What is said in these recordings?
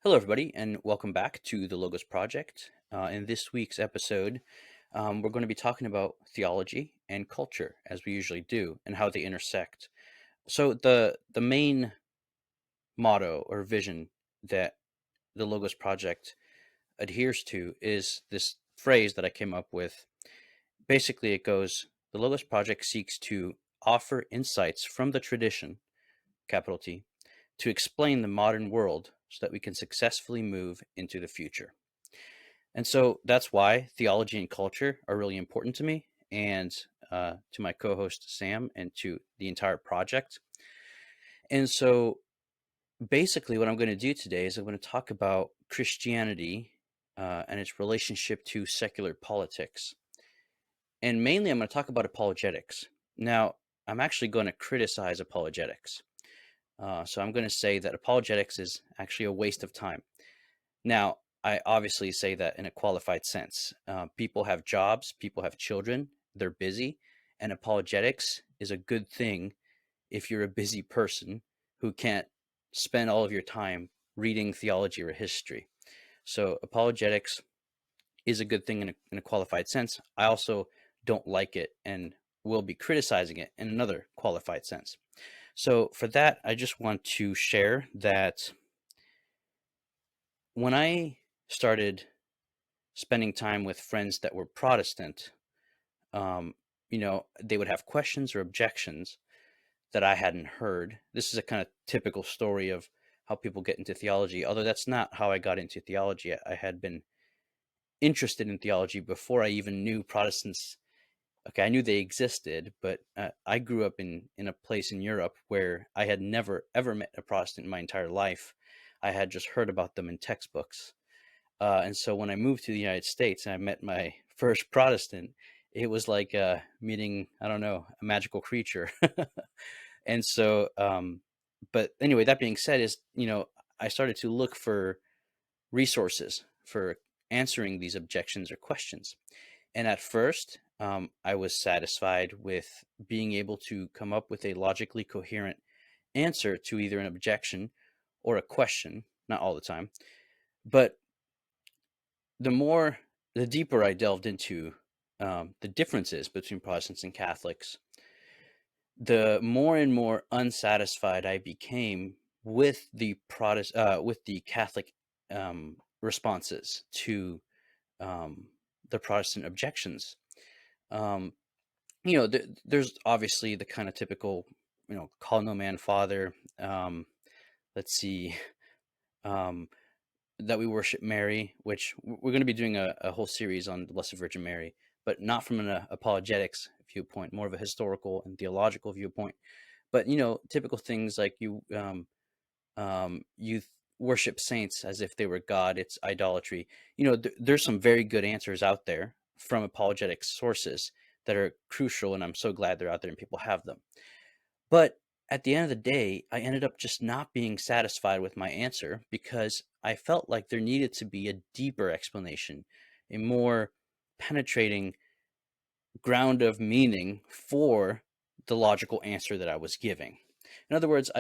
Hello, everybody, and welcome back to the Logos Project. In this week's episode, we're going to be talking about theology and culture, as we usually do, and how they intersect. So, the main motto or vision that the Logos Project adheres to is this phrase that I came up with. Basically, it goes: the Logos Project seeks to offer insights from the tradition, capital T, to explain the modern world so that we can successfully move into the future. And so that's why theology and culture are really important to me and to my co host, Sam, and to the entire project. And so basically, what I'm going to do today is I'm going to talk about Christianity and its relationship to secular politics. And mainly, I'm going to talk about apologetics. Now, I'm actually going to criticize apologetics. So I'm going to say that apologetics is actually a waste of time. Now, I obviously say that in a qualified sense. People have jobs, people have children, they're busy, and apologetics is a good thing if you're a busy person who can't spend all of your time reading theology or history. So, apologetics is a good thing in a qualified sense. I also don't like it and will be criticizing it in another qualified sense. So, for that, I just want to share that when I started spending time with friends that were Protestant, um, they would have questions or objections that I hadn't heard. This is a kind of typical story of how people get into theology, although that's not how I got into theology. I had been interested in theology before I even knew Protestants. Okay, I knew they existed, but I grew up in a place in Europe where I had never ever met a Protestant in my entire life. I had just heard about them in textbooks. And so when I moved to the United States and I met my first Protestant, it was like meeting, I don't know, a magical creature. And so, but anyway, that being said, I started to look for resources for answering these objections or questions. And at first, I was satisfied with being able to come up with a logically coherent answer to either an objection or a question, not all the time. But the deeper I delved into the differences between Protestants and Catholics, the more and more unsatisfied I became with with the Catholic responses to the Protestant objections. Um, there's obviously the kind of typical, call no man father. Let's see. Um, that we worship Mary, which we're going to be doing a whole series on the Blessed Virgin Mary, but not from an apologetics viewpoint, more of a historical and theological viewpoint. But typical things like you worship saints as if they were God. It's idolatry. There's some very good answers out there from apologetic sources that are crucial, and I'm so glad they're out there and people have them. But at the end of the day, I ended up just not being satisfied with my answer because I felt like there needed to be a deeper explanation, a more penetrating ground of meaning for the logical answer that I was giving. In other words,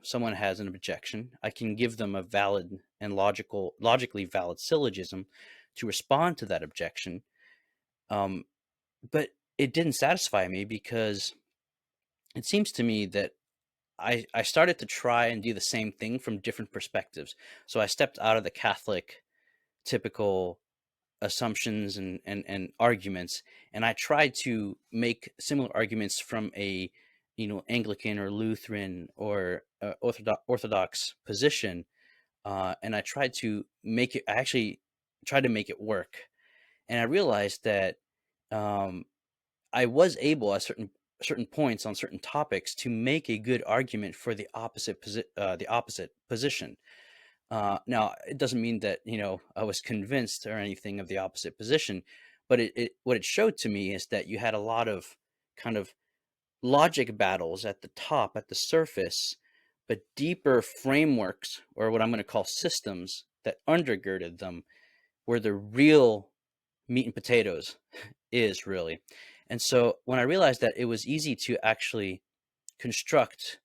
someone has an objection. I can give them a valid and logically valid syllogism to respond to that objection. Um, but it didn't satisfy me because it seems to me that I started to try and do the same thing from different perspectives. So I stepped out of the Catholic typical assumptions and arguments, and I tried to make similar arguments from a Anglican or Lutheran or Orthodox position, and I tried to make it. I actually tried to make it work, and I realized that um, I was able at certain points on certain topics to make a good argument for the opposite position. Now, it doesn't mean that I was convinced or anything of the opposite position, but what it showed to me is that you had a lot of kind of logic battles at the top, at the surface, but deeper frameworks, or what I'm going to call systems, that undergirded them, where the real meat and potatoes is really. And so when I realized that it was easy to actually construct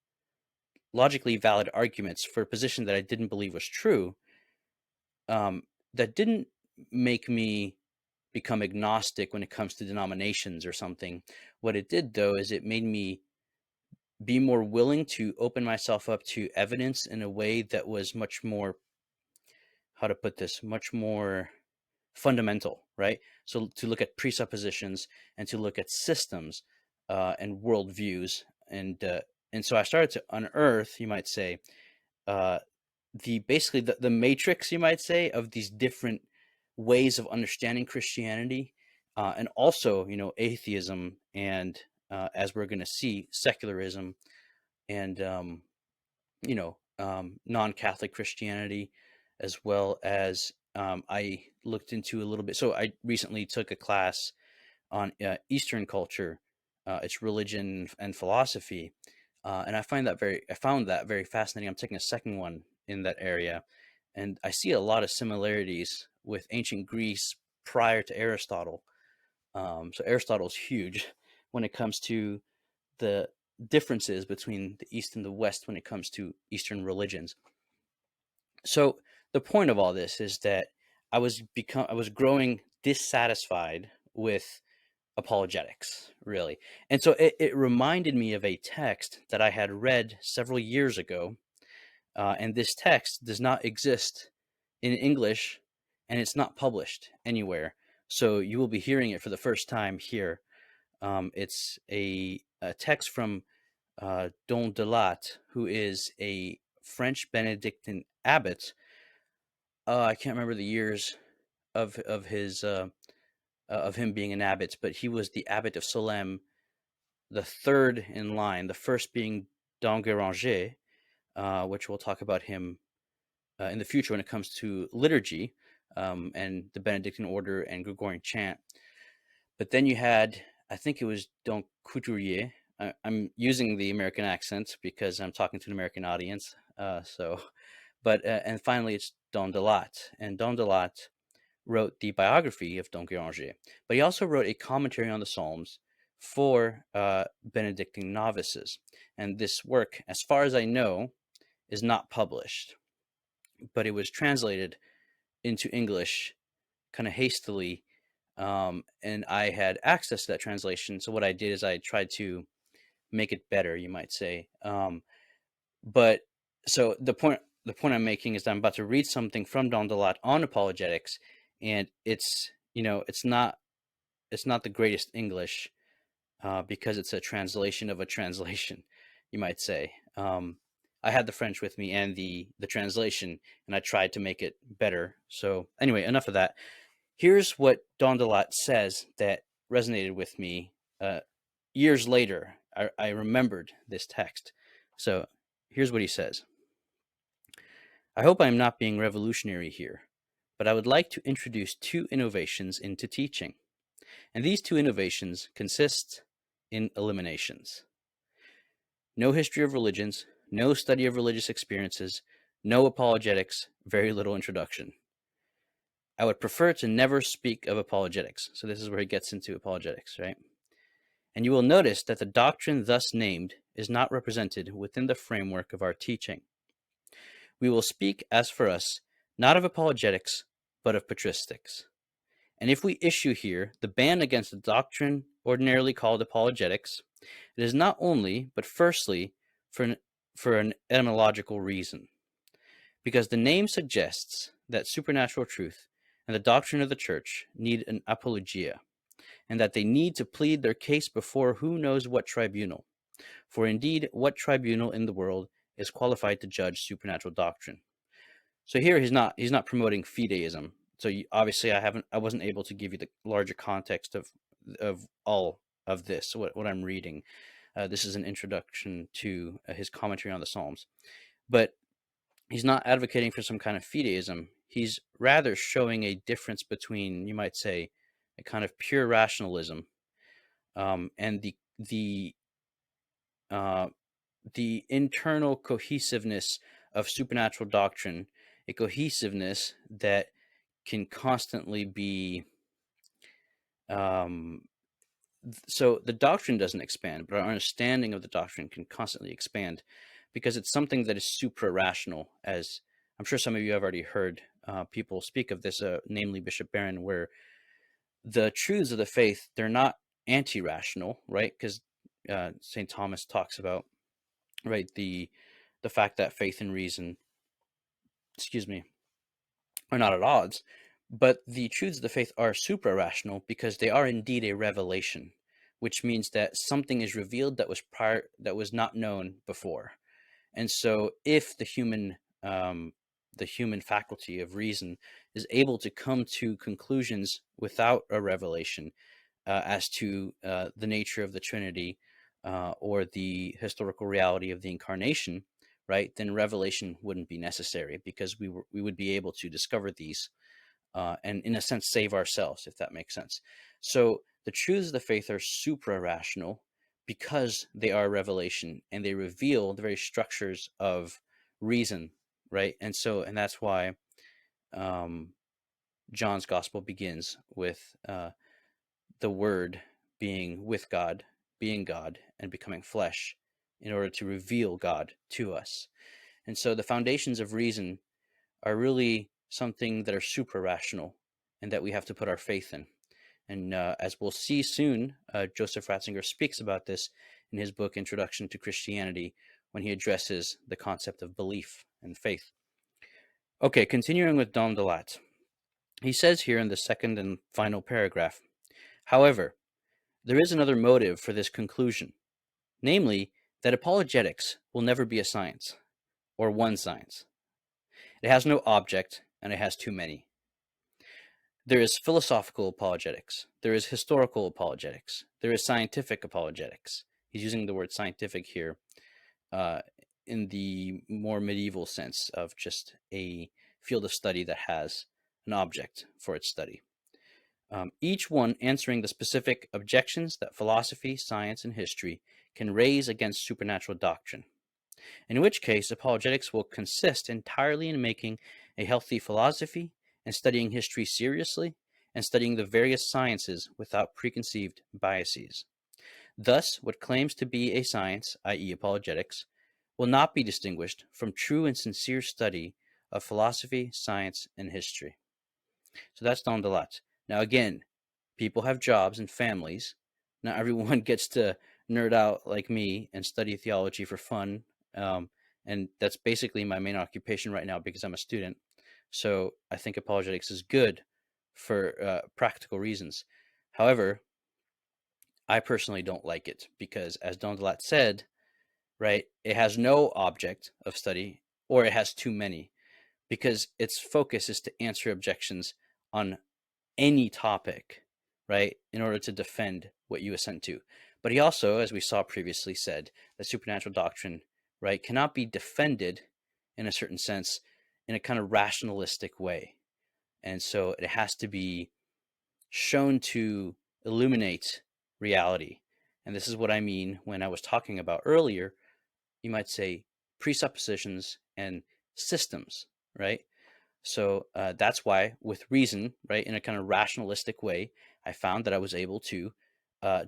logically valid arguments for a position that I didn't believe was true, um, that didn't make me become agnostic when it comes to denominations or something. What it did, though, is it made me be more willing to open myself up to evidence in a way that was much more, how to put this, much more fundamental, right? So to look at presuppositions and to look at systems and worldviews, and so I started to unearth, you might say, uh, basically the matrix, you might say, of these different ways of understanding Christianity, and also, atheism, and as we're going to see, secularism, and non-Catholic Christianity, as well as I looked into a little bit. So I recently took a class on Eastern culture, its religion and philosophy, and I found that very fascinating. I'm taking a second one in that area, and I see a lot of similarities with ancient Greece prior to Aristotle. So Aristotle's huge when it comes to the differences between the East and the West when it comes to Eastern religions. So the point of all this is that I was growing dissatisfied with apologetics, really. And so it reminded me of a text that I had read several years ago. And this text does not exist in English, and it's not published anywhere. So you will be hearing it for the first time here. It's a text from Don Delat, who is a French Benedictine abbot. I can't remember the years of his of him being an abbot, but he was the abbot of Solesmes, the third in line, the first being Don Guéranger, which we'll talk about him in the future when it comes to liturgy, and the Benedictine order and Gregorian chant. But then you had, I think it was Don Couturier. I'm using the American accent because I'm talking to an American audience. And finally it's Don Delat. And Don Delat wrote the biography of Don Guéranger, but he also wrote a commentary on the Psalms for Benedictine novices. And this work, as far as I know, is not published, but it was translated into English kind of hastily. And I had access to that translation. So what I did is I tried to make it better, you might say. But so the point I'm making is that I'm about to read something from Don Delat on apologetics, and it's not the greatest English, because it's a translation of a translation, you might say. I had the French with me and the translation, and I tried to make it better. So anyway, enough of that. Here's what Don Delat says that resonated with me. Years later, I remembered this text. So here's what he says. I hope I am not being revolutionary here, but I would like to introduce two innovations into teaching. And these two innovations consist in eliminations. No history of religions, no study of religious experiences, no apologetics, very little introduction. I would prefer to never speak of apologetics. So this is where he gets into apologetics, right? And you will notice that the doctrine thus named is not represented within the framework of our teaching. We will speak, as for us, not of apologetics, but of patristics. And if we issue here the ban against the doctrine ordinarily called apologetics, it is not only, but firstly, for an etymological reason. Because the name suggests that supernatural truth and the doctrine of the church need an apologia, and that they need to plead their case before who knows what tribunal. For indeed, what tribunal in the world is qualified to judge supernatural doctrine? So here he's not promoting fideism. So obviously I wasn't able to give you the larger context of all of this, what I'm reading. This is an introduction to his commentary on the Psalms. But he's not advocating for some kind of fideism. He's rather showing a difference between, you might say, a kind of pure rationalism, and uh, the internal cohesiveness of supernatural doctrine, a cohesiveness that can constantly be, um, so the doctrine doesn't expand, but our understanding of the doctrine can constantly expand because it's something that is supra-rational, as I'm sure some of you have already heard people speak of this, namely Bishop Barron, where the truths of the faith, they're not anti-rational, right? Because St. Thomas talks about, right, the fact that faith and reason, excuse me, are not at odds, but the truths of the faith are supra-rational because they are indeed a revelation, which means that something is revealed that was not known before. And so, if the human faculty of reason is able to come to conclusions without a revelation as to the nature of the Trinity or the historical reality of the incarnation, right? Then revelation wouldn't be necessary because we would be able to discover these and, in a sense, save ourselves, if that makes sense. So the truths of the faith are supra-rational because they are revelation and they reveal the very structures of reason, right? And that's why um, John's gospel begins with the Word being with God, being God, and becoming flesh in order to reveal God to us. And so the foundations of reason are really something that are super rational and that we have to put our faith in. And as we'll see soon, Joseph Ratzinger speaks about this in his book, Introduction to Christianity, when he addresses the concept of belief and faith. Okay, continuing with Dom Delat. He says here in the second and final paragraph, however, there is another motive for this conclusion, namely that apologetics will never be a science, or one science. It has no object, and it has too many. There is philosophical apologetics. There is historical apologetics. There is scientific apologetics. He's using the word scientific here uh, in the more medieval sense of just a field of study that has an object for its study. Each one answering the specific objections that philosophy, science, and history can raise against supernatural doctrine. In which case, apologetics will consist entirely in making a healthy philosophy and studying history seriously and studying the various sciences without preconceived biases. Thus, what claims to be a science, i.e., apologetics, will not be distinguished from true and sincere study of philosophy, science, and history. So that's Don Delat. Now, again, people have jobs and families. Not everyone gets to nerd out like me and study theology for fun. And that's basically my main occupation right now because I'm a student. So I think apologetics is good for practical reasons. However, I personally don't like it because, as Don Delat said, right, it has no object of study or it has too many because its focus is to answer objections on any topic, right, in order to defend what you assent to. But he also, as we saw previously, said that supernatural doctrine, right, cannot be defended in a certain sense in a kind of rationalistic way. And so it has to be shown to illuminate reality. And this is what I mean when I was talking about earlier, you might say presuppositions and systems, right? So that's why, with reason, right, in a kind of rationalistic way, I found that I was able to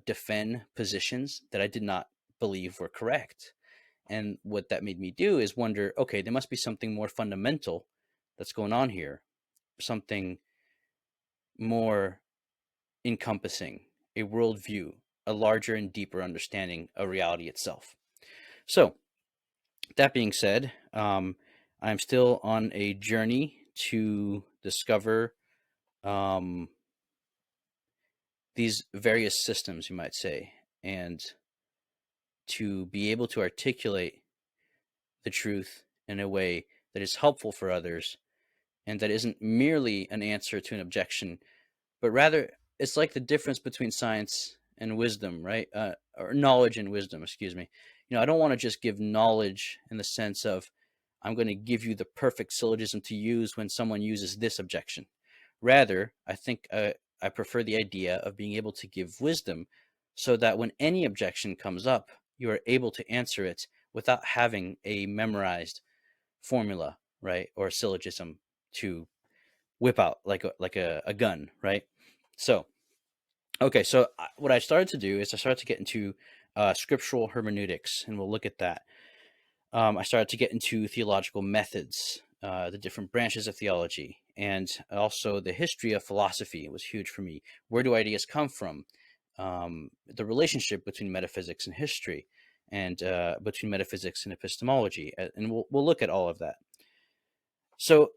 defend positions that I did not believe were correct. And what that made me do is wonder, okay, there must be something more fundamental that's going on here, something more encompassing, a worldview, a larger and deeper understanding of reality itself. So, that being said, I'm still on a journey to discover these various systems, you might say, and to be able to articulate the truth in a way that is helpful for others and that isn't merely an answer to an objection, but rather it's like the difference between science and wisdom, right? Or knowledge and wisdom, excuse me. I don't want to just give knowledge in the sense of I'm going to give you the perfect syllogism to use when someone uses this objection. Rather, I think I prefer the idea of being able to give wisdom so that when any objection comes up, you are able to answer it without having a memorized formula, right? Or a syllogism to whip out like a gun, right? So, okay, so what I started to do is I started to get into scriptural hermeneutics, and we'll look at that. I started to get into theological methods, the different branches of theology, and also the history of philosophy was huge for me. Where do ideas come from? The relationship between metaphysics and history, and between metaphysics and epistemology, and we'll look at all of that. So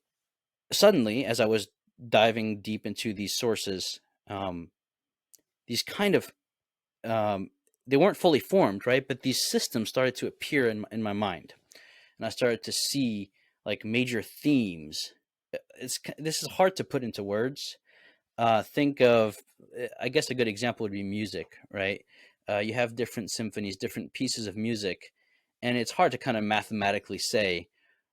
suddenly, as I was diving deep into these sources, um, these kind of um, they weren't fully formed, right? But these systems started to appear in my mind, and I started to see like major themes. This is hard to put into words. Think of, I guess a good example would be music, right? You have different symphonies, different pieces of music, and it's hard to kind of mathematically say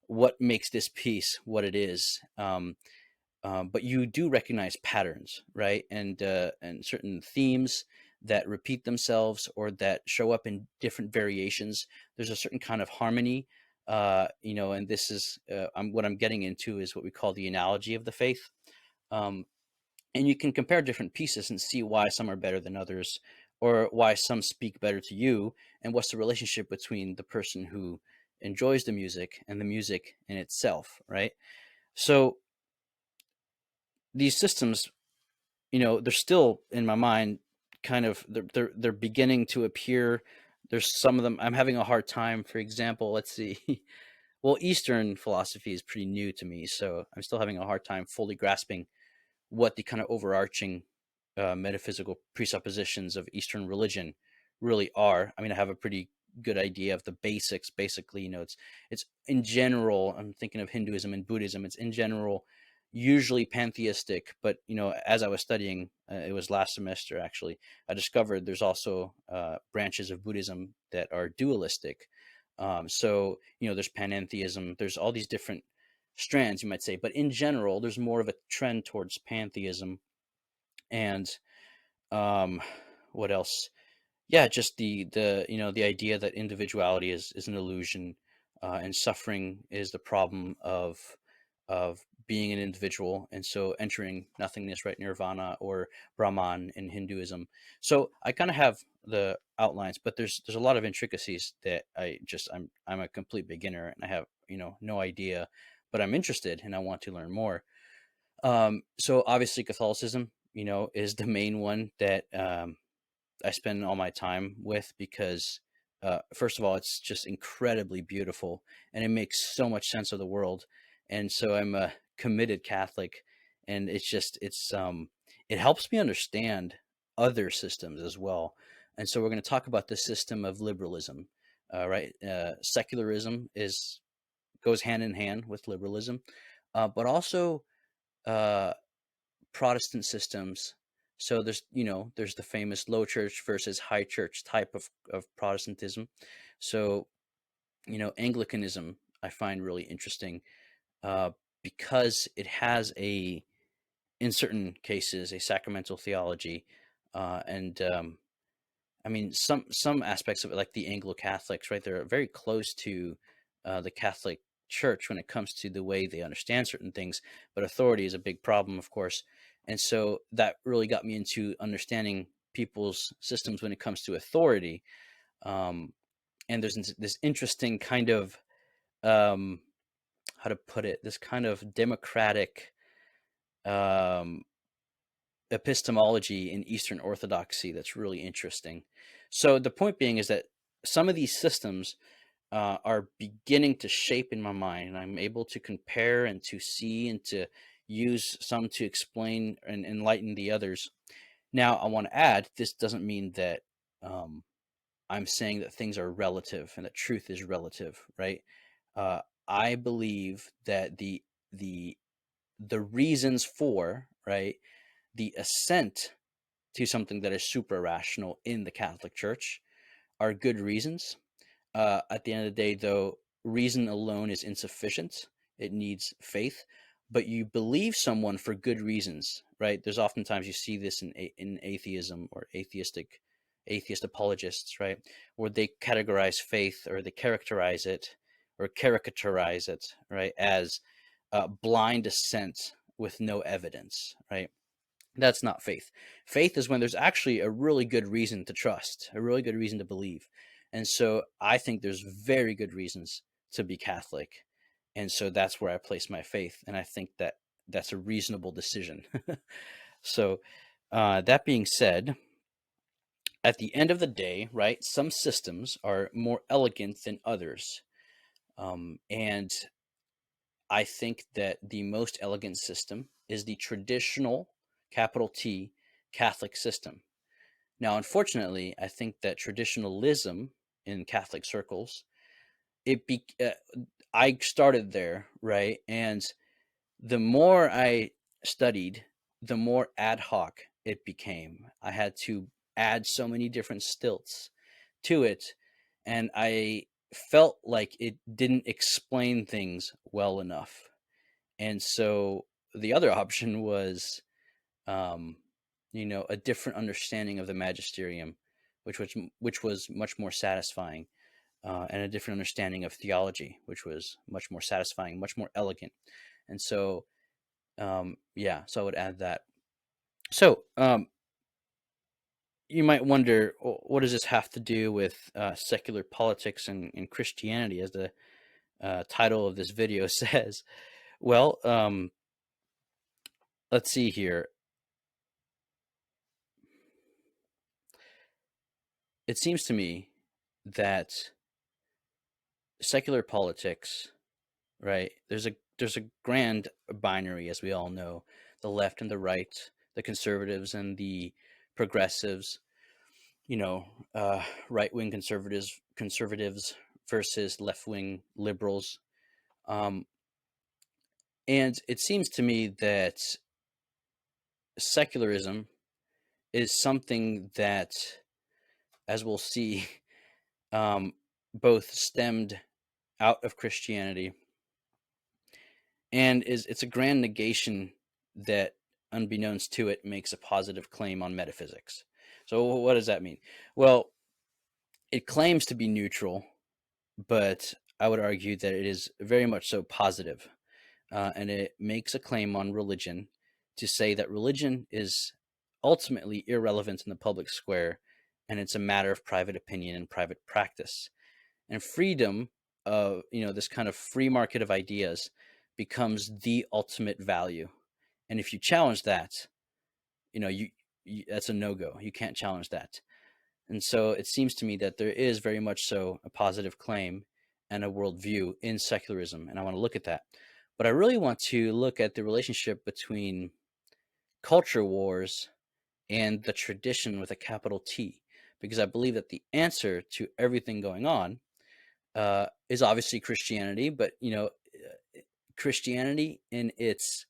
what makes this piece what it is. But you do recognize patterns, right? And certain themes that repeat themselves or that show up in different variations. There's a certain kind of harmony, and this is what I'm getting into is what we call the analogy of the faith. Um, and you can compare different pieces and see why some are better than others, or why some speak better to you, and what's the relationship between the person who enjoys the music and the music in itself, right? So these systems, they're still in my mind, kind of they're beginning to appear. There's some of them I'm having a hard time. For example, let's see. Well, Eastern philosophy is pretty new to me, so I'm still having a hard time fully grasping what the kind of overarching metaphysical presuppositions of Eastern religion really are. I mean, I have a pretty good idea of the basics. Basically, it's in general. I'm thinking of Hinduism and Buddhism. It's in general usually pantheistic, but as I was studying, it was last semester actually, I discovered there's also branches of Buddhism that are dualistic. So there's panentheism. There's all these different strands, you might say, but in general, there's more of a trend towards pantheism. And um, what else? Yeah, just the idea that individuality is an illusion, and suffering is the problem of being an individual, and so entering nothingness, right? Nirvana or Brahman in Hinduism. So I kind of have the outlines, but there's a lot of intricacies that I'm a complete beginner, and I have no idea, but I'm interested and I want to learn more. So obviously Catholicism, is the main one that I spend all my time with, because first of all, it's just incredibly beautiful and it makes so much sense of the world. And so I'm a committed Catholic, and it helps me understand other systems as well. And so we're going to talk about the system of liberalism, right? Secularism is goes hand in hand with liberalism, but also uh, Protestant systems. So there's the famous low church versus high church type of Protestantism. So Anglicanism I find really interesting, uh, because it has in certain cases, a sacramental theology, and I mean, some aspects of it, like the Anglo-Catholics, right? They're very close to the Catholic Church when it comes to the way they understand certain things, but authority is a big problem, of course. And so that really got me into understanding people's systems when it comes to authority. Um, and there's this interesting kind of, um, how to put it, this kind of democratic um, epistemology in Eastern Orthodoxy that's really interesting. So the point being is that some of these systems are beginning to shape in my mind, and I'm able to compare and to see and to use some to explain and enlighten the others. Now, I want to add, this doesn't mean that um, I'm saying that things are relative and that truth is relative, right? Uh, I believe that the the reasons for, right, the assent to something that is super rational in the Catholic Church are good reasons. At the end of the day, though, reason alone is insufficient. It needs faith. But you believe someone for good reasons, right? There's oftentimes you see this in atheism or atheist apologists, right, where they categorize faith, or they characterize it or caricaturize it, right, as blind assent with no evidence, right? That's not faith. Faith is when there's actually a really good reason to trust, a really good reason to believe. And so I think there's very good reasons to be Catholic. And so that's where I place my faith. And I think that that's a reasonable decision. So, that being said, at the end of the day, right, some systems are more elegant than others. And I think that the most elegant system is the traditional, capital T, Catholic system. Now, unfortunately, I think that traditionalism in Catholic circles, I started there, right? And the more I studied, the more ad hoc it became. I had to add so many different stilts to it, and I felt like it didn't explain things well enough. And so the other option was, um, a different understanding of the magisterium, which was much more satisfying, and a different understanding of theology, which was much more satisfying, much more elegant. And so, yeah, so I would add that. So, you might wonder, what does this have to do with secular politics and Christianity, as the title of this video says? Well, let's see here. It seems to me that secular politics, right? There's a grand binary, as we all know, the left and the right, the conservatives and the progressives. You know, right wing conservatives versus left wing liberals. Um, and it seems to me that secularism is something that, as we'll see, both stemmed out of Christianity, and it's a grand negation that, unbeknownst to it, makes a positive claim on metaphysics. So what does that mean? Well, it claims to be neutral, but I would argue that it is very much so positive. And it makes a claim on religion to say that religion is ultimately irrelevant in the public square, and it's a matter of private opinion and private practice. And freedom of, this kind of free market of ideas becomes the ultimate value. And if you challenge that, that's a no-go. You can't challenge that. And so it seems to me that there is very much so a positive claim and a worldview in secularism, and I want to look at that. But I really want to look at the relationship between culture wars and the tradition with a capital T, because I believe that the answer to everything going on is obviously Christianity, but Christianity in its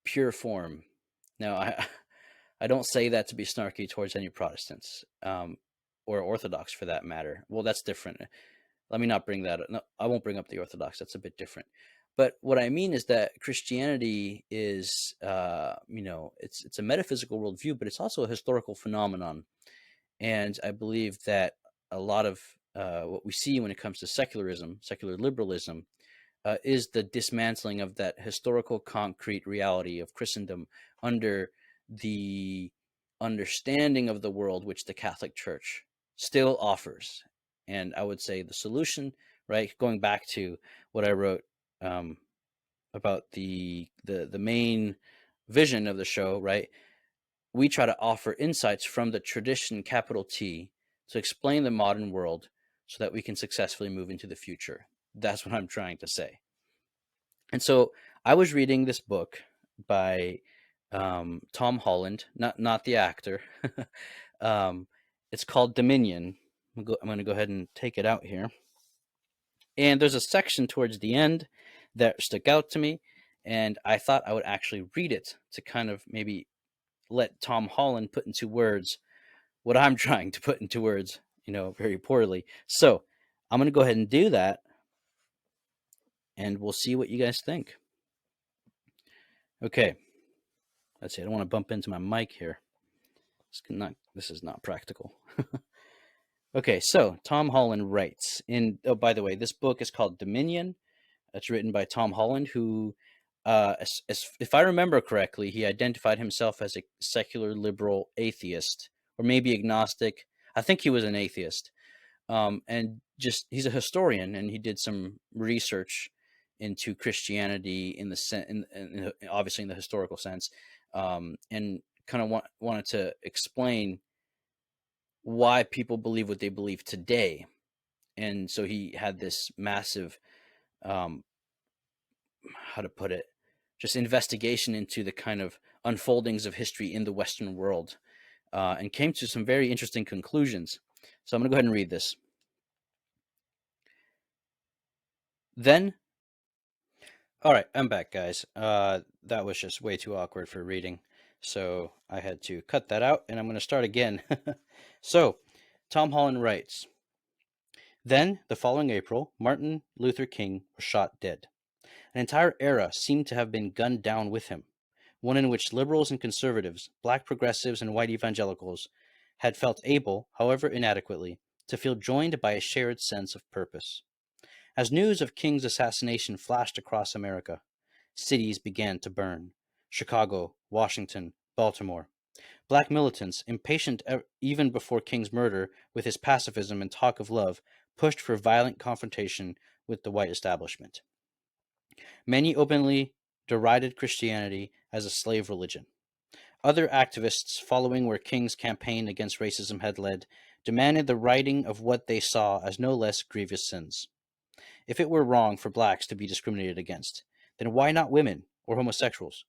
pure form. Now, I don't say that to be snarky towards any Protestants, or Orthodox for that matter. Well, that's different. Let me not bring that up. No, I won't bring up the Orthodox. That's a bit different. But what I mean is that Christianity is, it's a metaphysical worldview, but it's also a historical phenomenon. And I believe that a lot of what we see when it comes to secularism, secular liberalism, is the dismantling of that historical concrete reality of Christendom under the understanding of the world which the Catholic Church still offers. And I would say the solution, right, going back to what I wrote, about the main vision of the show, right? We try to offer insights from the tradition, capital T, to explain the modern world so that we can successfully move into the future. That's what I'm trying to say. And so I was reading this book by Tom Holland, not the actor. It's called Dominion. I'm going to go ahead and take it out here. And there's a section towards the end that stuck out to me, and I thought I would actually read it to kind of maybe let Tom Holland put into words what I'm trying to put into words, very poorly. So I'm going to go ahead and do that, and we'll see what you guys think. Okay. Let's see. I don't want to bump into my mic here. This is not practical. Okay, so Tom Holland writes by the way, this book is called Dominion. It's written by Tom Holland, who, if I remember correctly, he identified himself as a secular liberal atheist, or maybe agnostic. I think he was an atheist. And he's a historian, and he did some research into Christianity in the obviously in the historical sense, and kind of wanted to explain why people believe what they believe today. And so he had this massive, um, how to put it, just investigation into the kind of unfoldings of history in the Western world, and came to some very interesting conclusions. So I'm going to go ahead and read this. Then, all right, I'm back, guys. That was just way too awkward for reading, so I had to cut that out, and I'm going to start again. So, Tom Holland writes, then, the following April, Martin Luther King was shot dead. An entire era seemed to have been gunned down with him, one in which liberals and conservatives, black progressives and white evangelicals, had felt able, however inadequately, to feel joined by a shared sense of purpose. As news of King's assassination flashed across America, cities began to burn. Chicago, Washington, Baltimore. Black militants, impatient even before King's murder with his pacifism and talk of love, pushed for violent confrontation with the white establishment. Many openly derided Christianity as a slave religion. Other activists, following where King's campaign against racism had led, demanded the righting of what they saw as no less grievous sins. If it were wrong for blacks to be discriminated against, then why not women or homosexuals?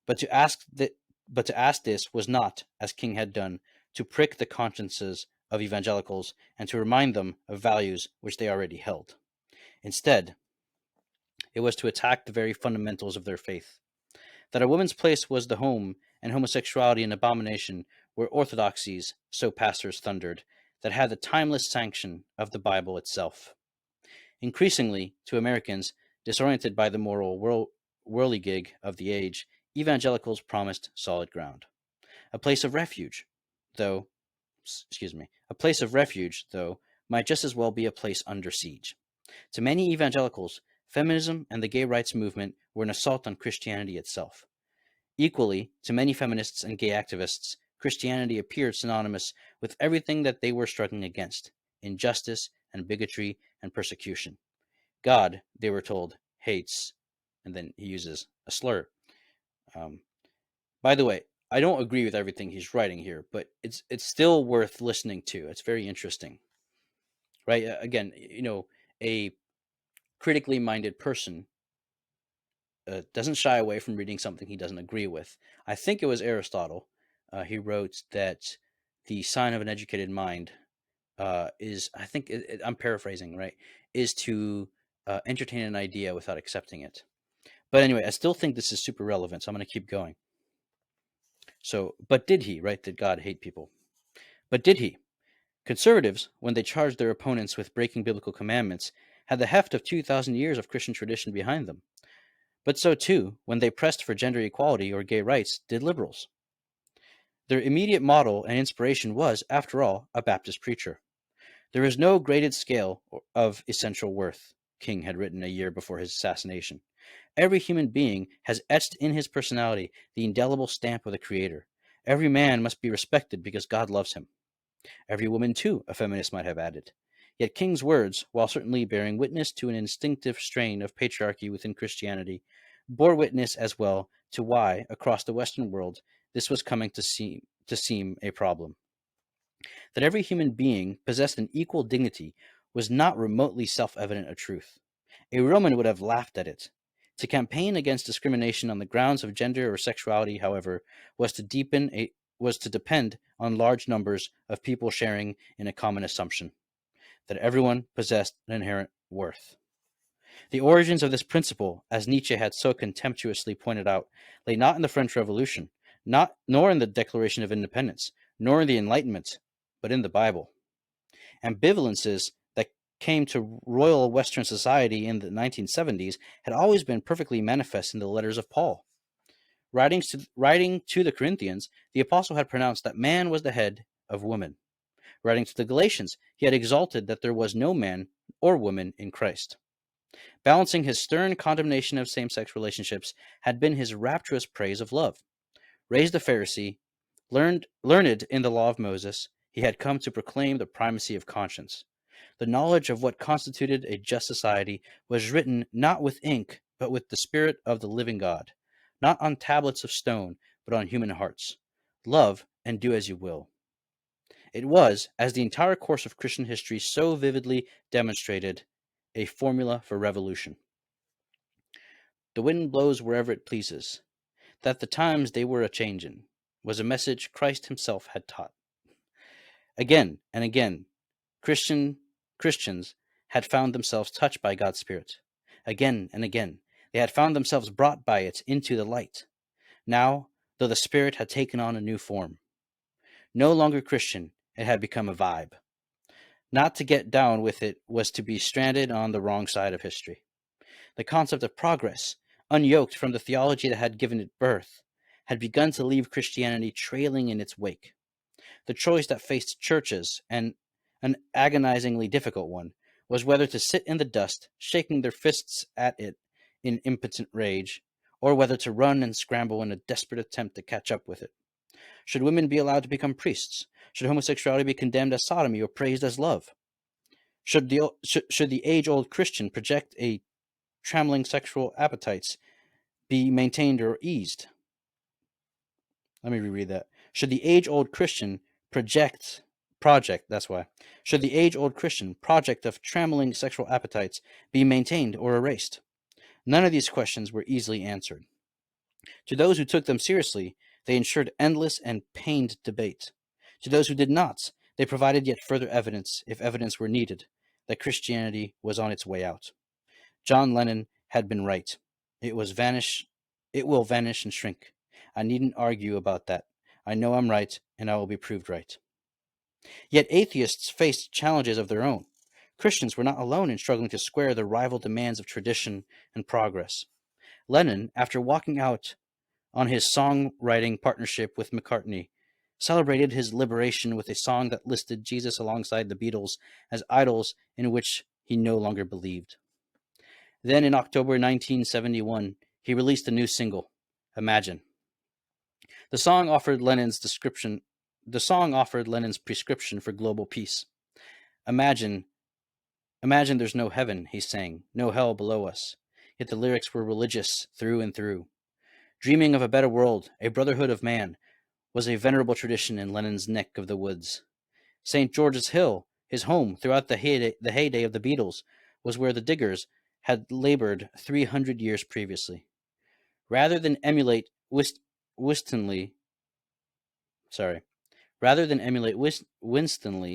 But to ask this was not, as King had done, to prick the consciences of evangelicals and to remind them of values which they already held. Instead, it was to attack the very fundamentals of their faith. That a woman's place was the home and homosexuality an abomination were orthodoxies, so pastors thundered, that had the timeless sanction of the Bible itself. Increasingly, to Americans, disoriented by the moral whirligig of the age, evangelicals promised solid ground. A place of refuge, though, might just as well be a place under siege. To many evangelicals, feminism and the gay rights movement were an assault on Christianity itself. Equally, to many feminists and gay activists, Christianity appeared synonymous with everything that they were struggling against: injustice and bigotry and persecution. God, they were told, hates, and then he uses a slur. By the way, I don't agree with everything he's writing here, but it's still worth listening to. It's very interesting, right? Again, a critically minded person doesn't shy away from reading something he doesn't agree with. I think it was Aristotle. He wrote that the sign of an educated mind is, I think, I'm paraphrasing, right, is to entertain an idea without accepting it. But anyway, I still think this is super relevant, so I'm going to keep going. So, but did he, right? Did God hate people? But did he? Conservatives, when they charged their opponents with breaking biblical commandments, had the heft of 2,000 years of Christian tradition behind them. But so too, when they pressed for gender equality or gay rights, did liberals. Their immediate model and inspiration was, after all, a Baptist preacher. There is no graded scale of essential worth, King had written a year before his assassination. Every human being has etched in his personality the indelible stamp of the Creator. Every man must be respected because God loves him. Every woman, too, a feminist might have added. Yet King's words, while certainly bearing witness to an instinctive strain of patriarchy within Christianity, bore witness as well to why, across the Western world, this was coming to seem a problem. That every human being possessed an equal dignity was not remotely self-evident a truth. A Roman would have laughed at it. To campaign against discrimination on the grounds of gender or sexuality, however, was to depend on large numbers of people sharing in a common assumption that everyone possessed an inherent worth. The origins of this principle, as Nietzsche had so contemptuously pointed out, lay not in the French Revolution, nor in the Declaration of Independence, nor in the Enlightenment, but in the Bible. Ambivalences that came to royal Western society in the 1970s had always been perfectly manifest in the letters of Paul. Writing to the Corinthians, the apostle had pronounced that man was the head of woman. Writing to the Galatians, he had exalted that there was no man or woman in Christ. Balancing his stern condemnation of same-sex relationships had been his rapturous praise of love. Raised a Pharisee, learned in the law of Moses, he had come to proclaim the primacy of conscience. The knowledge of what constituted a just society was written not with ink, but with the Spirit of the living God, not on tablets of stone, but on human hearts. Love and do as you will. It was, as the entire course of Christian history so vividly demonstrated, a formula for revolution. The wind blows wherever it pleases. That the times they were a-changin' was a message Christ himself had taught. Again and again, Christians had found themselves touched by God's Spirit. Again and again, they had found themselves brought by it into the light. Now, though the Spirit had taken on a new form, no longer Christian, it had become a vibe. Not to get down with it was to be stranded on the wrong side of history. The concept of progress, unyoked from the theology that had given it birth, had begun to leave Christianity trailing in its wake. The choice that faced churches, and an agonizingly difficult one, was whether to sit in the dust, shaking their fists at it in impotent rage, or whether to run and scramble in a desperate attempt to catch up with it. Should women be allowed to become priests? Should homosexuality be condemned as sodomy or praised as love? Should the age-old Christian project a trammeling sexual appetites be maintained or eased? Let me reread that. Should the age-old Christian project of trammeling sexual appetites be maintained or erased? None of these questions were easily answered. To those who took them seriously, they ensured endless and pained debate. To those who did not, they provided yet further evidence, if evidence were needed, that Christianity was on its way out. John Lennon had been right. It will vanish and shrink. I needn't argue about that. I know I'm right, and I will be proved right. Yet atheists faced challenges of their own. Christians were not alone in struggling to square the rival demands of tradition and progress. Lennon, after walking out on his songwriting partnership with McCartney, celebrated his liberation with a song that listed Jesus alongside the Beatles as idols in which he no longer believed. Then in October 1971, he released a new single, Imagine. The song offered Lennon's prescription for global peace. Imagine there's no heaven, he sang, no hell below us. Yet the lyrics were religious through and through. Dreaming of a better world, a brotherhood of man, was a venerable tradition in Lennon's neck of the woods. St. George's Hill, his home throughout the heyday of the Beatles, was where the Diggers had labored 300 years previously. Rather than emulate Winstanley,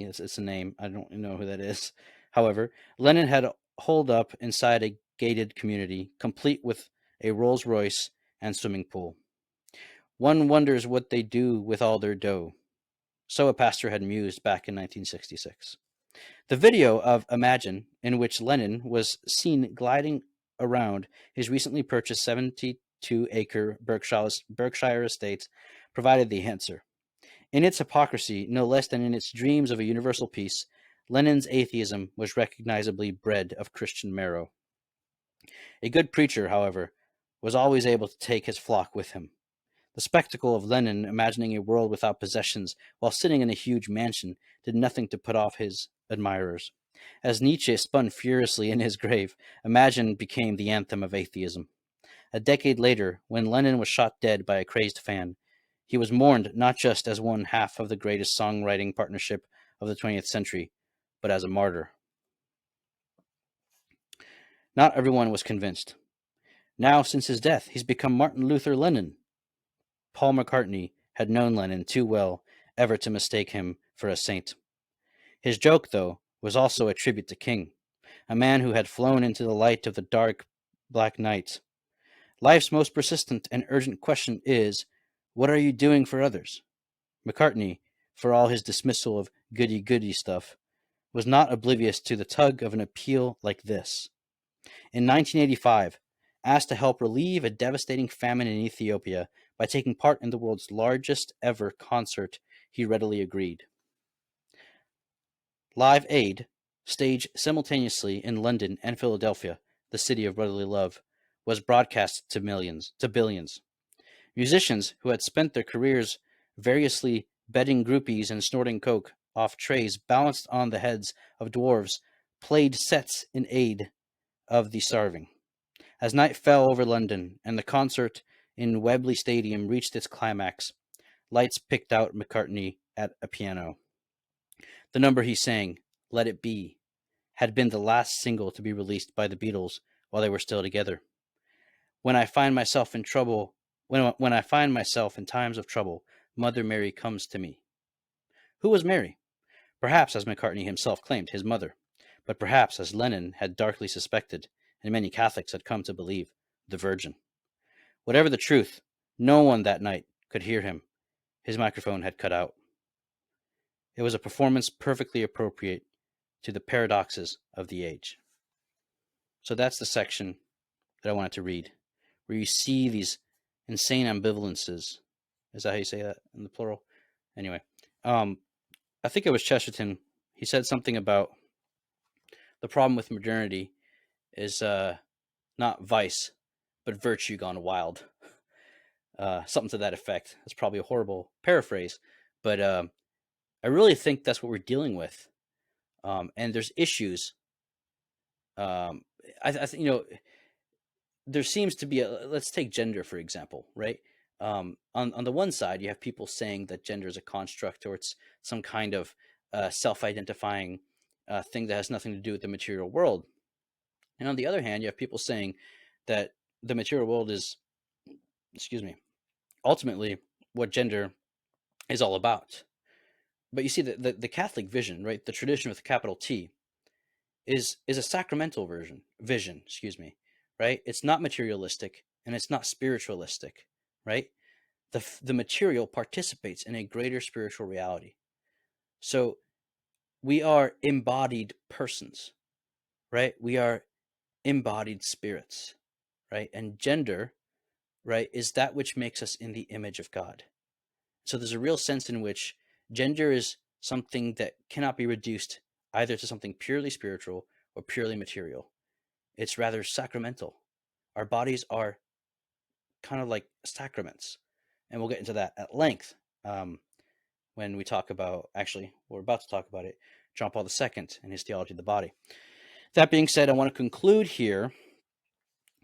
it's a name, I don't know who that is. However, Lennon had holed up inside a gated community, complete with a Rolls Royce and swimming pool. One wonders what they do with all their dough. So a pastor had mused back in 1966. The video of Imagine, in which Lennon was seen gliding around his recently purchased 72-acre Berkshire estate, provided the answer. In its hypocrisy, no less than in its dreams of a universal peace, Lennon's atheism was recognizably bred of Christian marrow. A good preacher, however, was always able to take his flock with him. The spectacle of Lennon imagining a world without possessions while sitting in a huge mansion did nothing to put off his admirers. As Nietzsche spun furiously in his grave, Imagine became the anthem of atheism. A decade later, when Lennon was shot dead by a crazed fan, he was mourned not just as one half of the greatest songwriting partnership of the 20th century, but as a martyr. Not everyone was convinced. Now, since his death, he's become Martin Luther Lennon. Paul McCartney had known Lennon too well ever to mistake him for a saint. His joke, though, was also a tribute to King, a man who had flown into the light of the dark, black night. Life's most persistent and urgent question is, what are you doing for others? McCartney, for all his dismissal of goody-goody stuff, was not oblivious to the tug of an appeal like this. In 1985, asked to help relieve a devastating famine in Ethiopia by taking part in the world's largest ever concert, he readily agreed. Live Aid, staged simultaneously in London and Philadelphia, the city of brotherly love, was broadcast to billions. Musicians who had spent their careers variously bedding groupies and snorting coke off trays balanced on the heads of dwarves played sets in aid of the starving. As night fell over London and the concert in Wembley Stadium reached its climax, lights picked out McCartney at a piano. The number he sang, Let It Be, had been the last single to be released by the Beatles while they were still together. When I find myself in trouble, when I find myself in times of trouble, Mother Mary comes to me. Who was Mary? Perhaps, as McCartney himself claimed, his mother, but perhaps, as Lennon had darkly suspected, and many Catholics had come to believe, the Virgin. Whatever the truth, no one that night could hear him. His microphone had cut out. It was a performance perfectly appropriate to the paradoxes of the age. So that's the section that I wanted to read, where you see these insane ambivalences. Is that how you say that in the plural? Anyway, I think it was Chesterton. He said something about the problem with modernity is not vice, but virtue gone wild. Something to that effect. That's probably a horrible paraphrase, but I really think that's what we're dealing with. And there's issues. I think there seems to be let's take gender for example, right? On the one side, you have people saying that gender is a construct or it's some kind of self-identifying thing that has nothing to do with the material world. And on the other hand, you have people saying that the material world is, ultimately what gender is all about. But you see, the Catholic vision, right, the tradition with a capital T, is a sacramental vision, right? It's not materialistic and it's not spiritualistic, right? The material participates in a greater spiritual reality. So we are embodied persons, right? We are embodied spirits, right? And gender, right, is that which makes us in the image of God. So there's a real sense in which gender is something that cannot be reduced either to something purely spiritual or purely material. It's rather sacramental. Our bodies are kind of like sacraments. And we'll get into that at length when we talk about, actually, we're about to talk about it, John Paul II and his theology of the body. That being said, I want to conclude here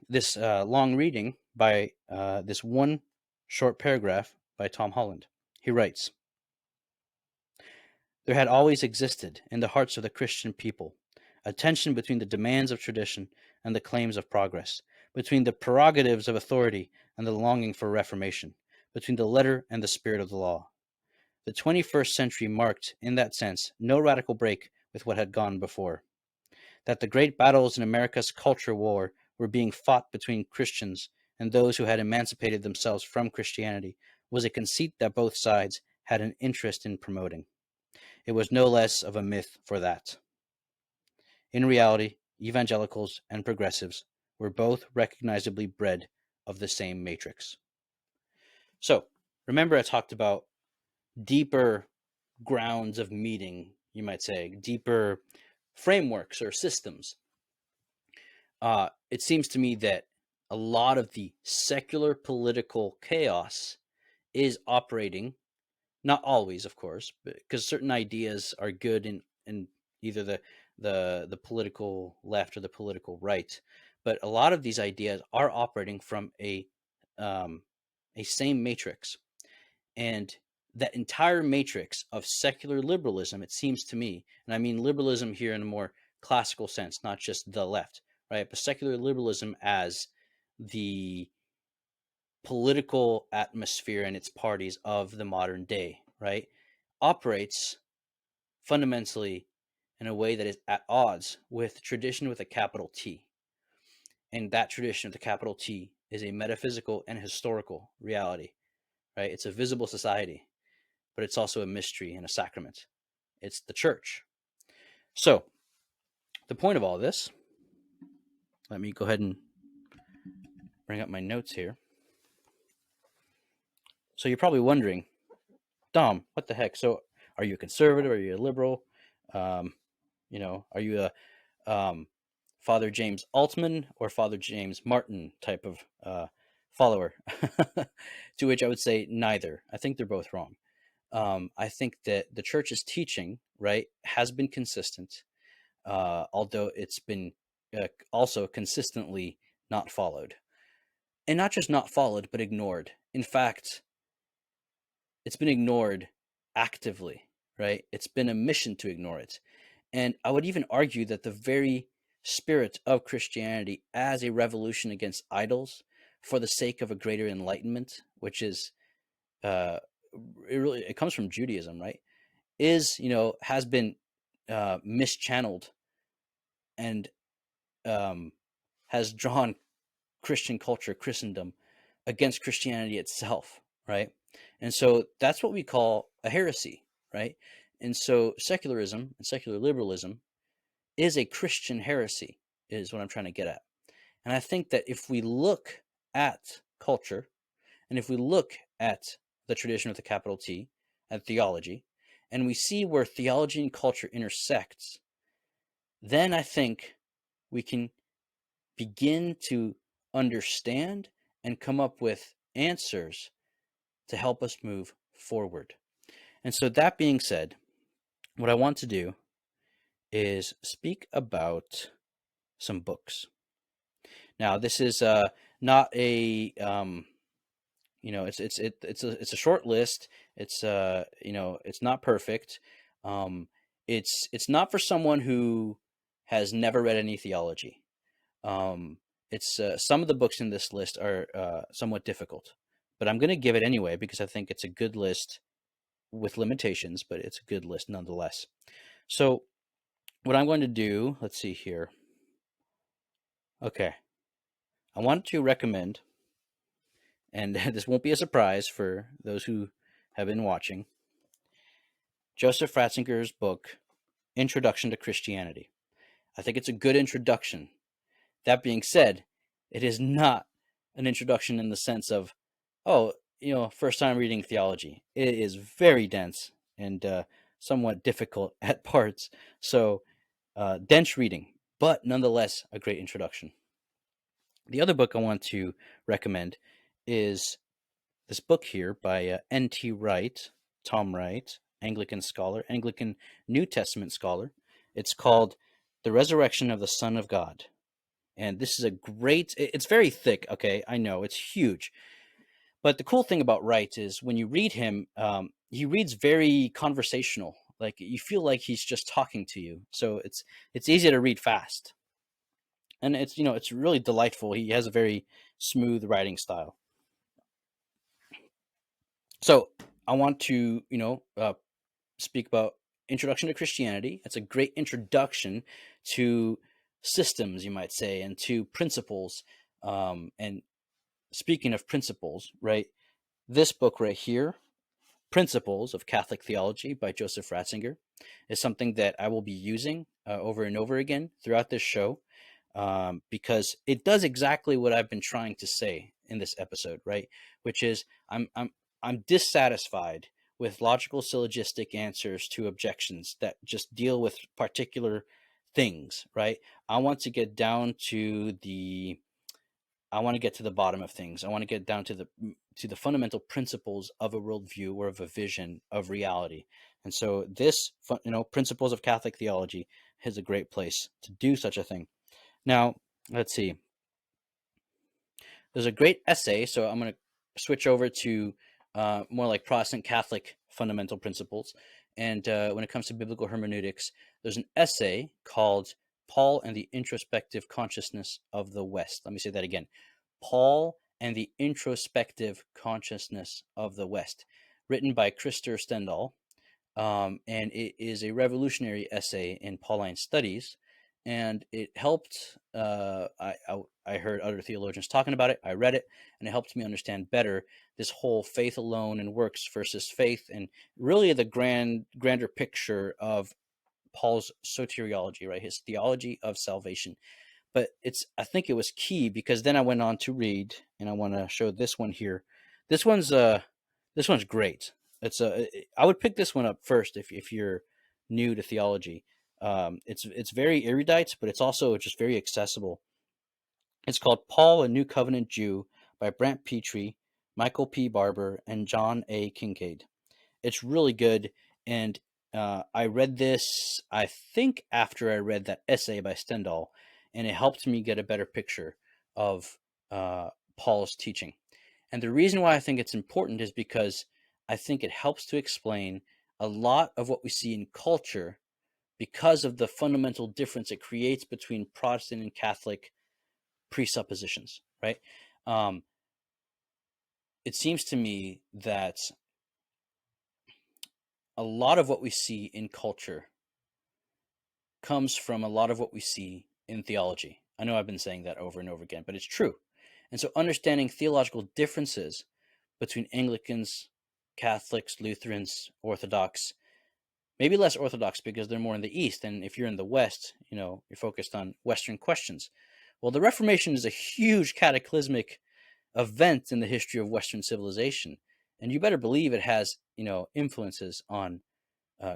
this long reading by this one short paragraph by Tom Holland. He writes, "There had always existed in the hearts of the Christian people a tension between the demands of tradition and the claims of progress, between the prerogatives of authority and the longing for reformation, between the letter and the spirit of the law. The 21st century marked, in that sense, no radical break with what had gone before. That the great battles in America's culture war were being fought between Christians and those who had emancipated themselves from Christianity was a conceit that both sides had an interest in promoting. It was no less of a myth for that. In reality, evangelicals and progressives were both recognizably bred of the same matrix." So, remember I talked about deeper grounds of meeting, you might say, deeper frameworks or systems. It seems to me that a lot of the secular political chaos is operating, not always, of course, because certain ideas are good in either the political left or the political right, but a lot of these ideas are operating from a same matrix. And that entire matrix of secular liberalism, it seems to me, and I mean liberalism here in a more classical sense, not just the left, right? But secular liberalism as the political atmosphere and its parties of the modern day, right, operates fundamentally in a way that is at odds with tradition with a capital T. And that tradition with a capital T is a metaphysical and historical reality, right? It's a visible society, but it's also a mystery and a sacrament. It's the church. So, the point of all this, let me go ahead and bring up my notes here. So you're probably wondering, Dom, what the heck? So are you a conservative? Are you a liberal? Are you a Father James Altman or Father James Martin type of follower? To which I would say neither. I think they're both wrong. I think that the church's teaching, right, has been consistent. although it's been also consistently not followed. And not just not followed, but ignored. In fact, it's been ignored actively, right? It's been a mission to ignore it. And I would even argue that the very spirit of Christianity as a revolution against idols for the sake of a greater enlightenment, which is uh, it comes from Judaism, right? Is has been mischanneled and um, has drawn Christian culture, Christendom, against Christianity itself, right? And so that's what we call a heresy, right? And so secularism and secular liberalism is a Christian heresy, is what I'm trying to get at. And I think that if we look at culture and if we look at the tradition with a capital T, at theology, and we see where theology and culture intersects, then I think we can begin to understand and come up with answers to help us move forward. And so, that being said, what I want to do is speak about some books. Now, this is not a it's a short list. It's it's not perfect. Um, it's not for someone who has never read any theology. Um, it's some of the books in this list are somewhat difficult, but I'm going to give it anyway because I think it's a good list with limitations, but it's a good list nonetheless. So, what I'm going to do, let's see here. Okay, I want to recommend, and this won't be a surprise for those who have been watching, Joseph Ratzinger's book, Introduction to Christianity. I think it's a good introduction. That being said, it is not an introduction in the sense of, oh, first time reading theology. It is very dense and somewhat difficult at parts. So, dense reading, but nonetheless a great introduction. The other book I want to recommend is this book here by N.T. Wright, Tom Wright, Anglican scholar, Anglican New Testament scholar. It's called The Resurrection of the Son of God. And this is it's very thick, okay? I know, it's huge. But the cool thing about Wright is when you read him, he reads very conversational. Like you feel like he's just talking to you. So it's easy to read fast. And it's really delightful. He has a very smooth writing style. So I want to, speak about Introduction to Christianity. It's a great introduction to systems, you might say, and to principles. And speaking of principles, right, this book right here, Principles of Catholic Theology by Joseph Ratzinger, is something that I will be using over and over again throughout this show because it does exactly what I've been trying to say in this episode, right? Which is I'm dissatisfied with logical syllogistic answers to objections that just deal with particular things, right? I want to get down to the bottom of things. I want to get down to the fundamental principles of a worldview or of a vision of reality. And so this, Principles of Catholic Theology is a great place to do such a thing. Now, let's see. There's a great essay, so I'm going to switch over to more like Protestant Catholic fundamental principles. And when it comes to biblical hermeneutics, there's an essay called Paul and the Introspective Consciousness of the West. Let me say that again. Paul and the Introspective Consciousness of the West, written by Krister Stendahl. And it is a essay in Pauline studies. And it helped, I heard other theologians talking about it. I read it, and it helped me understand better this whole faith alone and works versus faith, and really the grander picture of Paul's soteriology, right? His theology of salvation. But I think it was key because then I went on to read, and I want to show this one here. This one's great. I would pick this one up first if you're new to theology. It's very erudite, but it's also just very accessible. It's called Paul, a New Covenant Jew by Brant Petrie, Michael P. Barber, and John A. Kincaid. It's really good, and I read this, I think, after I read that essay by Stendhal, and it helped me get a better picture of Paul's teaching. And the reason why I think it's important is because I think it helps to explain a lot of what we see in culture because of the fundamental difference it creates between Protestant and Catholic presuppositions, right? Um, it seems to me that a lot of what we see in culture comes from a lot of what we see in theology. I know I've been saying that over and over again, but it's true. And so understanding theological differences between Anglicans, Catholics, Lutherans, Orthodox, maybe less Orthodox because they're more in the East. And if you're in the West, you're focused on Western questions. Well, the Reformation is a huge cataclysmic event in the history of Western civilization. And you better believe it has, influences on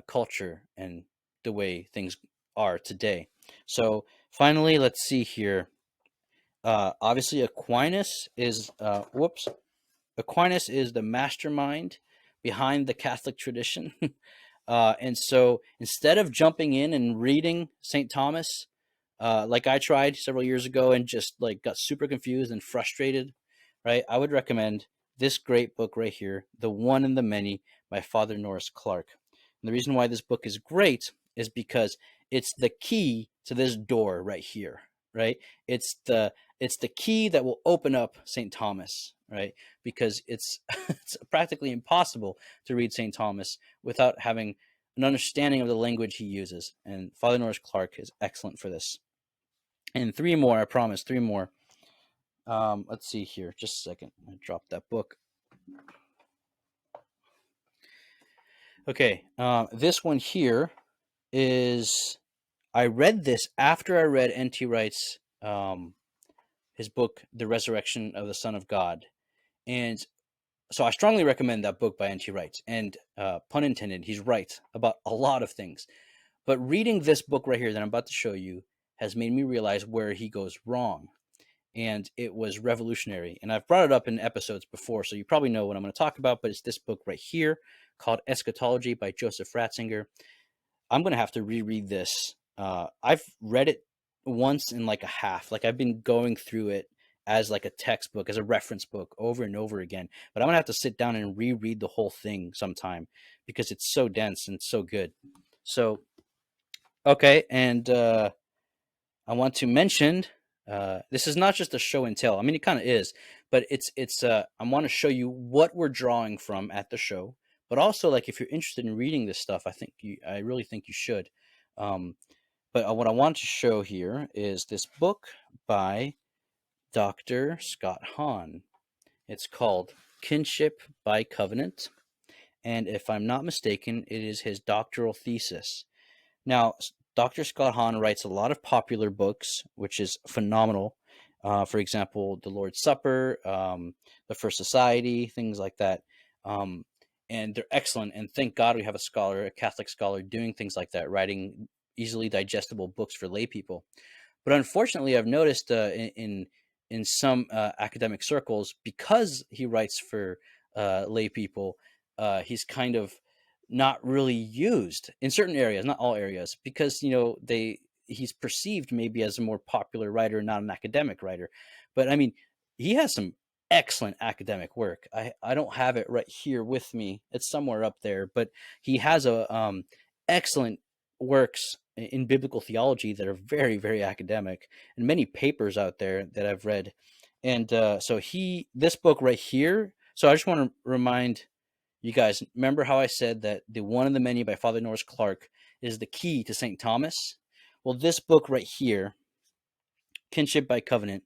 culture and the way things are today. So finally, let's see here. Obviously, Aquinas is the mastermind behind the Catholic tradition. And so instead of jumping in and reading St. Thomas, like I tried several years ago and just like got super confused and frustrated, right? I would recommend this great book right here, The One and the Many by Father Norris Clark. And the reason why this book is great is because it's the key to this door right here, right? It's the key that will open up St. Thomas, right? Because it's it's practically impossible to read St. Thomas without having an understanding of the language he uses. And Father Norris Clark is excellent for this. And three more, I promise, three more. Let's see here, just a second. I dropped that book. Okay, this one here is, I read this after I read N.T. Wright's his book, The Resurrection of the Son of God. And so I strongly recommend that book by N.T. Wright. And pun intended, he's right about a lot of things. But reading this book right here that I'm about to show you has made me realize where he goes wrong. And it was revolutionary. And I've brought it up in episodes before, so you probably know what I'm going to talk about. But it's this book right here called Eschatology by Joseph Ratzinger. I'm going to have to reread this. I've read it once in like a half. Like I've been going through it as like a textbook, as a reference book over and over again. But I'm going to have to sit down and reread the whole thing sometime because it's so dense and so good. So, okay. And I want to mention this is not just a show and tell. I mean, it kind of is, but it's I want to show you what we're drawing from at the show, but also like if you're interested in reading this stuff, I really think you should. Um, but what I want to show here is this book by Dr. Scott Hahn. It's called Kinship by Covenant, and if I'm not mistaken, it is his doctoral thesis. Now, Dr. Scott Hahn writes a lot of popular books, which is phenomenal. For example, The Lord's Supper, The First Society, things like that. Um, and they're excellent. And thank God we have a Catholic scholar, doing things like that, writing easily digestible books for lay people. But unfortunately, I've noticed in some academic circles, because he writes for lay people, he's kind of not really used in certain areas, not all areas, because he's perceived maybe as a more popular writer, not an academic writer. But I mean, he has some excellent academic work. I don't have it right here with me; it's somewhere up there. But he has a excellent works in biblical theology that are very, very academic, and many papers out there that I've read. And this book right here. So I just want to remind you guys, remember how I said that The One and the Many by Father Norris Clark is the key to St. Thomas? Well, this book right here, Kinship by Covenant,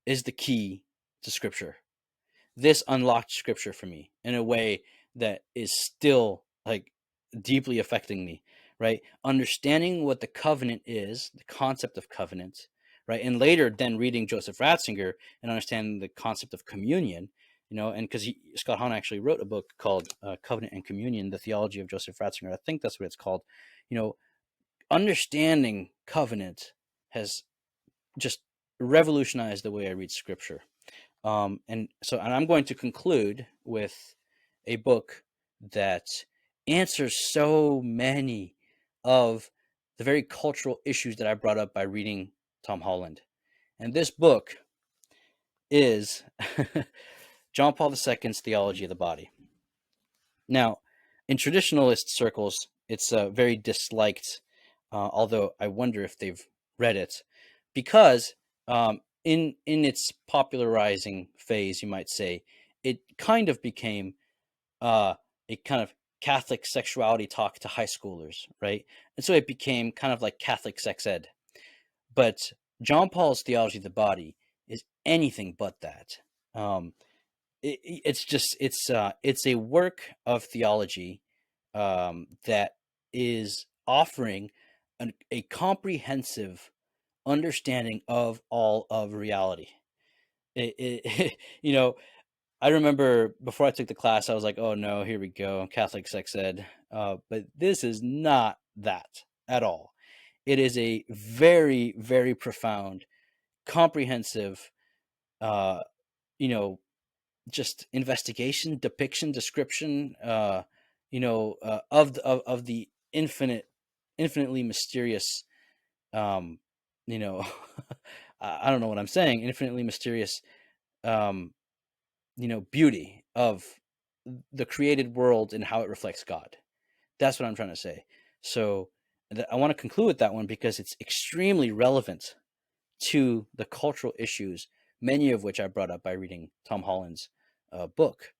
is the key to Scripture. This unlocked Scripture for me in a way that is still like deeply affecting me, right? Understanding what the covenant is, the concept of covenant, right? And later then reading Joseph Ratzinger and understanding the concept of communion, and because Scott Hahn actually wrote a book called Covenant and Communion, the Theology of Joseph Ratzinger. I think that's what it's called. Understanding covenant has just revolutionized the way I read Scripture. And I'm going to conclude with a book that answers so many of the very cultural issues that I brought up by reading Tom Holland. And this book is John Paul II's Theology of the Body. Now, in traditionalist circles, it's very disliked, although I wonder if they've read it, because in its popularizing phase, you might say, it kind of became a kind of Catholic sexuality talk to high schoolers, right? And so it became kind of like Catholic sex ed. But John Paul's Theology of the Body is anything but that. Um, it's just it's a work of theology that is offering a comprehensive understanding of all of reality. You know, I remember before I took the class, I was like, "Oh no, here we go, Catholic sex ed." But this is not that at all. It is a very, very profound, comprehensive, uh, you know, just investigation, depiction, description, of the infinitely mysterious, um, you know, I don't know what I'm saying, infinitely mysterious, um, beauty of the created world and how it reflects God. That's what I'm trying to say. So I want to conclude with that one because it's extremely relevant to the cultural issues, many of which I brought up by reading Tom Holland's book.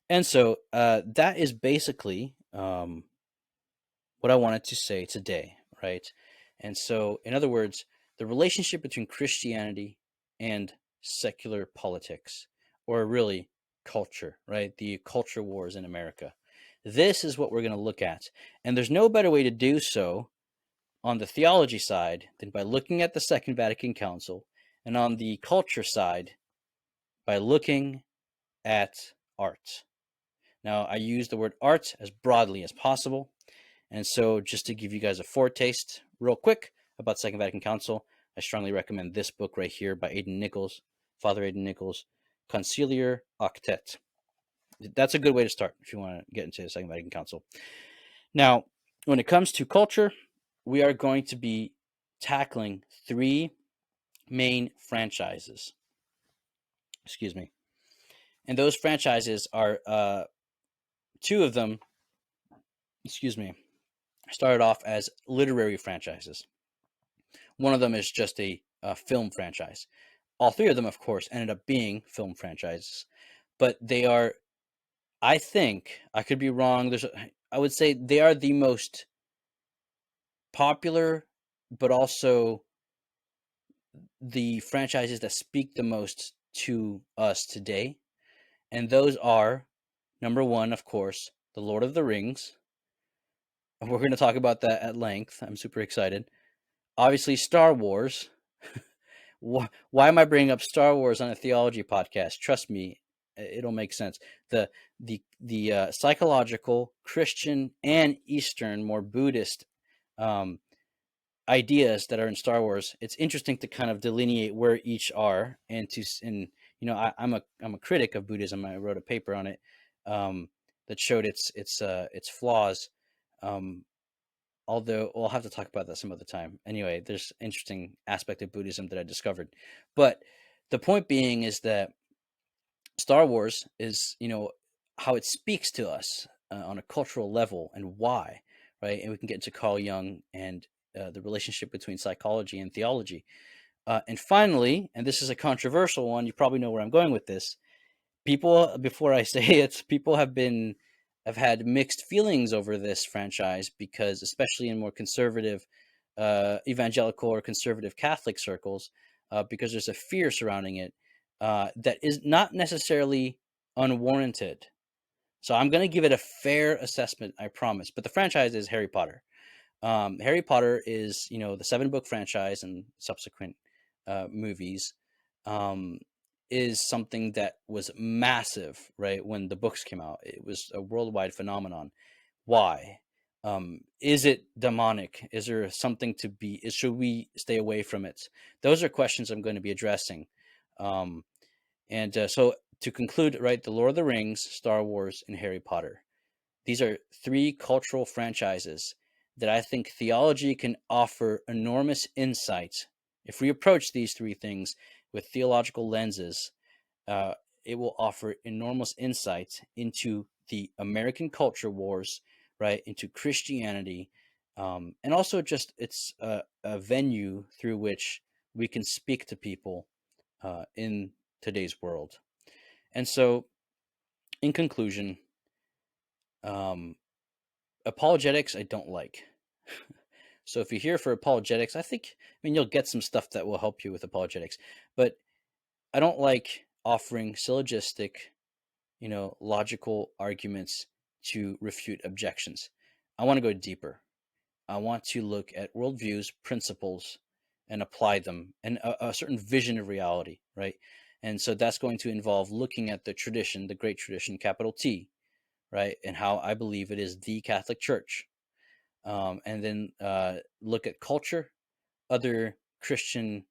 And so that is basically what I wanted to say today, right? And so, in other words, the relationship between Christianity and secular politics, or really culture, right? The culture wars in America. This is what we're going to look at. And there's no better way to do so on the theology side than by looking at the Second Vatican Council, and on the culture side by looking at art. Now, I use the word art as broadly as possible. And so, just to give you guys a foretaste, real quick, about Second Vatican Council, I strongly recommend this book right here by Aidan Nichols, Father Aidan Nichols, Conciliar Octet. That's a good way to start if you want to get into the Second Vatican Council. Now, when it comes to culture, we are going to be tackling three main franchises. Excuse me. And those franchises are two of them, started off as literary franchises. One of them is just a film franchise. All three of them, of course, ended up being film franchises, but they are, I think, I could be wrong. I would say they are the most popular, but also the franchises that speak the most to us today. And those are, number one, of course, The Lord of the Rings. And we're going to talk about that at length. I'm super excited. Obviously, Star Wars. Why am I bringing up Star Wars on a theology podcast? Trust me, it'll make sense. The psychological, Christian, and Eastern, more Buddhist ideas that are in Star Wars. It's interesting to kind of delineate where each are, and I'm a critic of Buddhism. I wrote a paper on it that showed its flaws. Although we'll have to talk about that some other time. Anyway, there's interesting aspect of Buddhism that I discovered. But the point being is that Star Wars is, how it speaks to us on a cultural level and why, right? And we can get into Carl Jung and the relationship between psychology and theology. And finally, and this is a controversial one, you probably know where I'm going with this. People, before I say it, people have had mixed feelings over this franchise because, especially in more conservative, evangelical or conservative Catholic circles, because there's a fear surrounding it that is not necessarily unwarranted. So I'm going to give it a fair assessment, I promise. But the franchise is Harry Potter. Harry Potter is, the 7-book franchise and subsequent movies. Is something that was massive, right? When the books came out, it was a worldwide phenomenon. Why? Is it demonic? Is there something to be? Should we stay away from it? Those are questions I'm going to be addressing. So to conclude, right, The Lord of the Rings, Star Wars, and Harry Potter. These are three cultural franchises that I think theology can offer enormous insight. If we approach these three things with theological lenses, uh, it will offer enormous insight into the American culture wars, right? Into Christianity, and also just it's a venue through which we can speak to people in today's world. And so, in conclusion, um, apologetics I don't like. So if you're here for apologetics, I mean, you'll get some stuff that will help you with apologetics, but I don't like offering syllogistic, logical arguments to refute objections. I want to go deeper. I want to look at worldviews, principles, and apply them, and a certain vision of reality, right? And so that's going to involve looking at the tradition, the great tradition, capital T, right? And how I believe it is the Catholic Church. And then look at culture, other Christian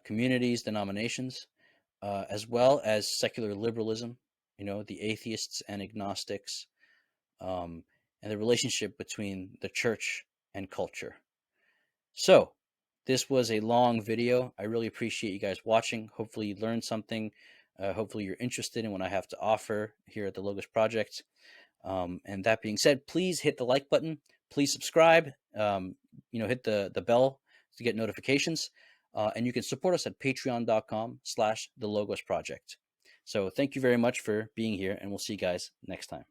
communities, denominations, as well as secular liberalism, the atheists and agnostics, um, and the relationship between the church and culture. So, this was a long video. I really appreciate you guys watching. Hopefully, you learned something. Hopefully, you're interested in what I have to offer here at the Logos Project. And that being said, please hit the like button. Please subscribe. Hit the bell to get notifications. And you can support us at patreon.com/the Logos Project. So thank you very much for being here, and we'll see you guys next time.